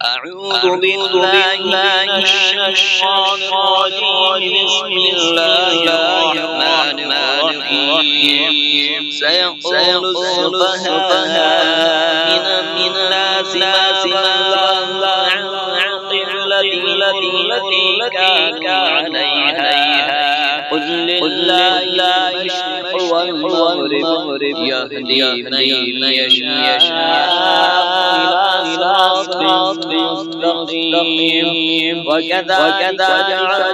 أعوذ بالله من الشيطان الرجيم بسم الله الرحمن الرحيم سيقول السفهاء من الناس ما ضل عن قبلته التي كانوا عليها قل لله المشرق والمغرب يهدي من يشاء إلى صراط مستقيم وكذا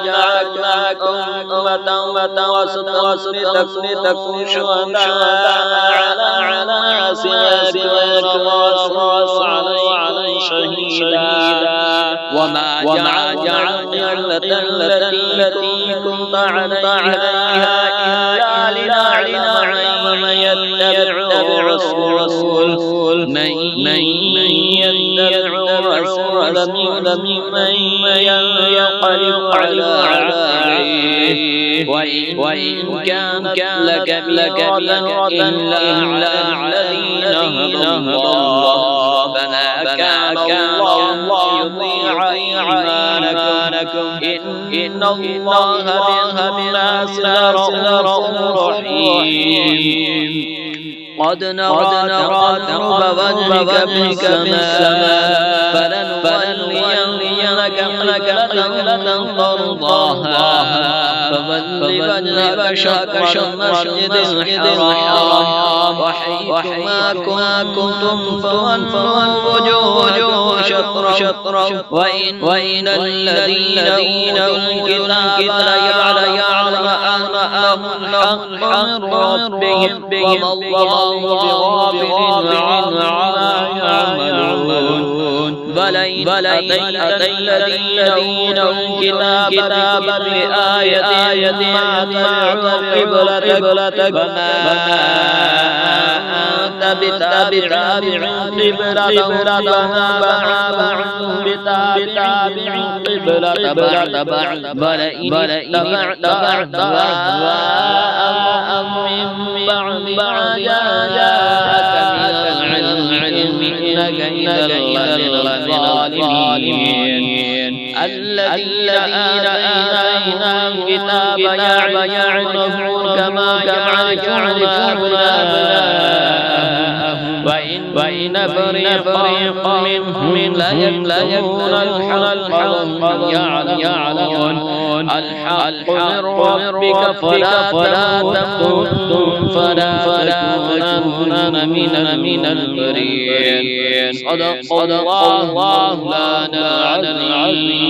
جعلناكم أمة وسطا لتكونوا شهداء على الناس ويكون الرسول عليكم شهيدا وما جعلنا التي كنت عليها إلا لنعلم من يتبع الرسول من يتبع الرسول ممن ينقلب على عقبيه وإن كان لكبيرة إلا على الذين هدى الله فما كان الله يضيع إيمانكم إن الله بالناس لرؤوف رحيم قد نرى تقلب وجهك في السماء فلنولينك قبلة ترضاها فول وجهك شطر المسجد الحرام وحيثما كنتم فولوا وجوهكم شطره وإن الذين أوتوا الكتاب ليعلمون أنه الحق من ربهم وما الله بغافل عما يعملون بل الذين أوتوا الكتاب بآية ما قبلتك فما أنت بتابع قبلتهم بل إن اتبعت أهواءهم من بعد جاءك من العلم إنك إذا لمن الظالمين الذين آتيناهم الكتاب يعرفونه كما يعرفون أبناءهم وإن فريقا منهم ليكتمون الحق يعلمون الحق من ربك فلا تكونن من الممترين صدق الله مولانا العظيم.